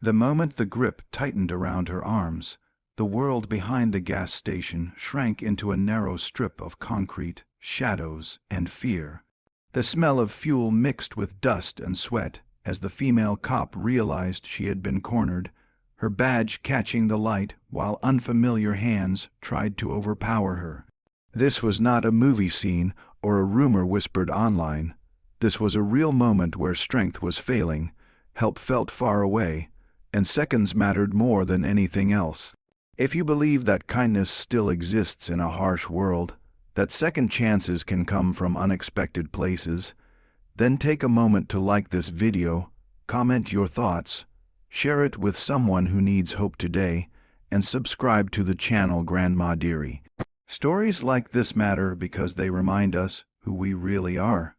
The moment the grip tightened around her arms, the world behind the gas station shrank into a narrow strip of concrete, shadows, and fear. The smell of fuel mixed with dust and sweat as the female cop realized she had been cornered, her badge catching the light while unfamiliar hands tried to overpower her. This was not a movie scene or a rumor whispered online. This was a real moment where strength was failing, help felt far away, and seconds mattered more than anything else. If you believe that kindness still exists in a harsh world, that second chances can come from unexpected places, then take a moment to like this video, comment your thoughts, share it with someone who needs hope today, and subscribe to the channel Grandma Dearie. Stories like this matter because they remind us who we really are.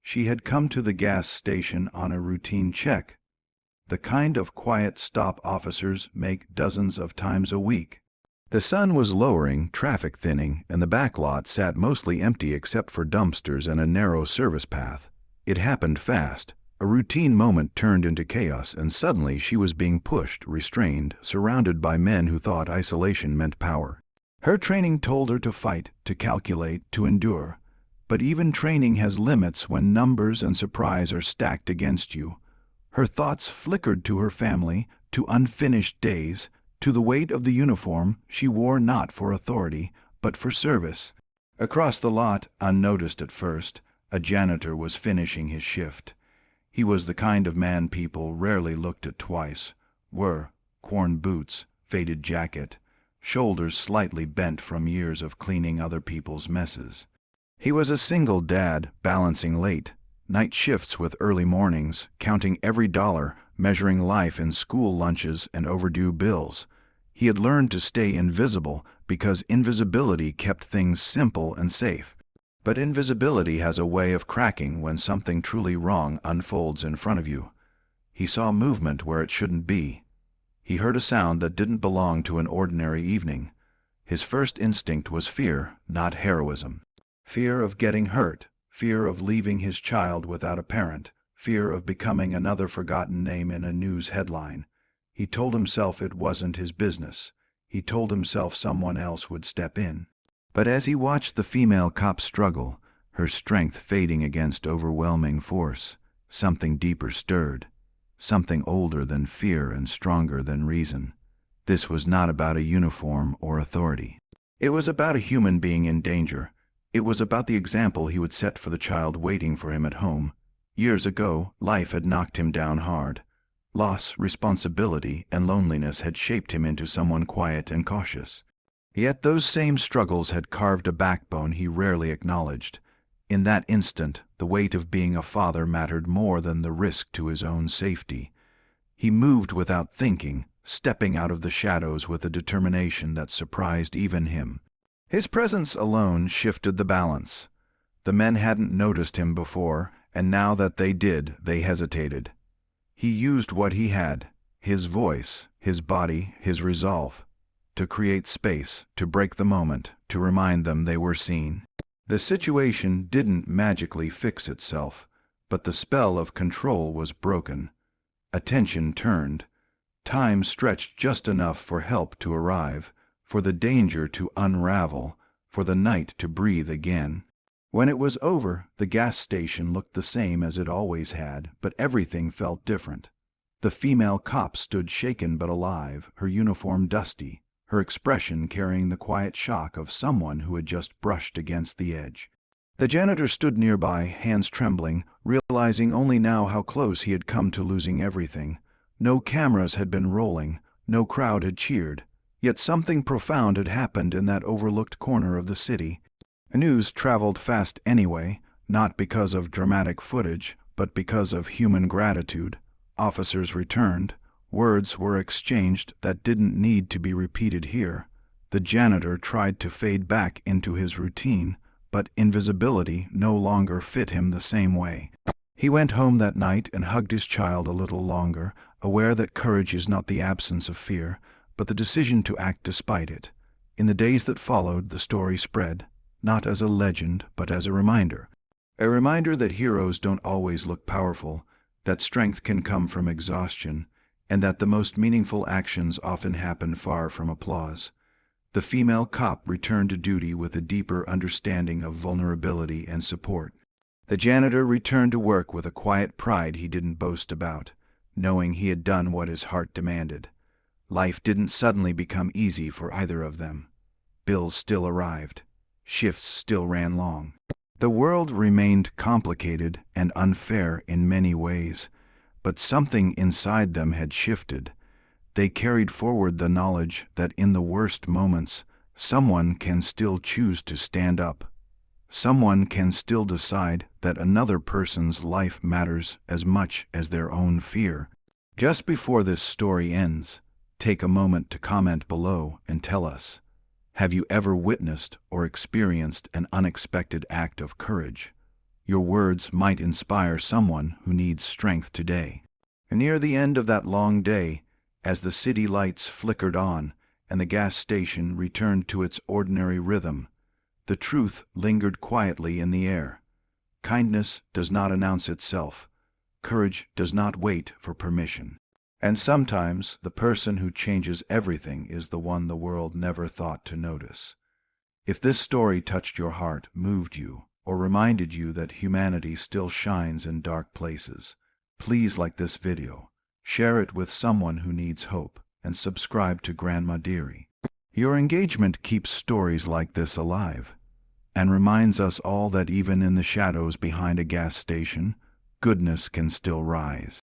She had come to the gas station on a routine check, the kind of quiet stop officers make dozens of times a week. The sun was lowering, traffic thinning, and the back lot sat mostly empty except for dumpsters and a narrow service path. It happened fast. A routine moment turned into chaos, and suddenly she was being pushed, restrained, surrounded by men who thought isolation meant power. Her training told her to fight, to calculate, to endure. But even training has limits when numbers and surprise are stacked against you. Her thoughts flickered to her family, to unfinished days, to the weight of the uniform she wore not for authority, but for service. Across the lot, unnoticed at first, a janitor was finishing his shift. He was the kind of man people rarely looked at twice. Worn boots, faded jacket, shoulders slightly bent from years of cleaning other people's messes. He was a single dad, balancing late night shifts with early mornings, counting every dollar, measuring life in school lunches and overdue bills. He had learned to stay invisible because invisibility kept things simple and safe. But invisibility has a way of cracking when something truly wrong unfolds in front of you. He saw movement where it shouldn't be. He heard a sound that didn't belong to an ordinary evening. His first instinct was fear, not heroism. Fear of getting hurt. Fear of leaving his child without a parent, fear of becoming another forgotten name in a news headline. He told himself it wasn't his business. He told himself someone else would step in. But as he watched the female cop struggle, her strength fading against overwhelming force, something deeper stirred, something older than fear and stronger than reason. This was not about a uniform or authority. It was about a human being in danger. It was about the example he would set for the child waiting for him at home. Years ago, life had knocked him down hard. Loss, responsibility, and loneliness had shaped him into someone quiet and cautious. Yet those same struggles had carved a backbone he rarely acknowledged. In that instant, the weight of being a father mattered more than the risk to his own safety. He moved without thinking, stepping out of the shadows with a determination that surprised even him. His presence alone shifted the balance. The men hadn't noticed him before, and now that they did, they hesitated. He used what he had, his voice, his body, his resolve, to create space, to break the moment, to remind them they were seen. The situation didn't magically fix itself, but the spell of control was broken. Attention turned. Time stretched just enough for help to arrive, for the danger to unravel, for the night to breathe again. When it was over, the gas station looked the same as it always had, but everything felt different. The female cop stood shaken but alive, her uniform dusty, her expression carrying the quiet shock of someone who had just brushed against the edge. The janitor stood nearby, hands trembling, realizing only now how close he had come to losing everything. No cameras had been rolling, no crowd had cheered. Yet something profound had happened in that overlooked corner of the city. News traveled fast anyway, not because of dramatic footage, but because of human gratitude. Officers returned. Words were exchanged that didn't need to be repeated here. The janitor tried to fade back into his routine, but invisibility no longer fit him the same way. He went home that night and hugged his child a little longer, aware that courage is not the absence of fear, but the decision to act despite it. In the days that followed, the story spread, not as a legend, but as a reminder. A reminder that heroes don't always look powerful, that strength can come from exhaustion, and that the most meaningful actions often happen far from applause. The female cop returned to duty with a deeper understanding of vulnerability and support. The janitor returned to work with a quiet pride he didn't boast about, knowing he had done what his heart demanded. Life didn't suddenly become easy for either of them. Bills still arrived. Shifts still ran long. The world remained complicated and unfair in many ways, but something inside them had shifted. They carried forward the knowledge that in the worst moments, someone can still choose to stand up. Someone can still decide that another person's life matters as much as their own fear. Just before this story ends, take a moment to comment below and tell us, have you ever witnessed or experienced an unexpected act of courage? Your words might inspire someone who needs strength today. Near the end of that long day, as the city lights flickered on and the gas station returned to its ordinary rhythm, the truth lingered quietly in the air. Kindness does not announce itself. Courage does not wait for permission. And sometimes the person who changes everything is the one the world never thought to notice. If this story touched your heart, moved you, or reminded you that humanity still shines in dark places, please like this video, share it with someone who needs hope, and subscribe to Grandma Dearie. Your engagement keeps stories like this alive, and reminds us all that even in the shadows behind a gas station, goodness can still rise.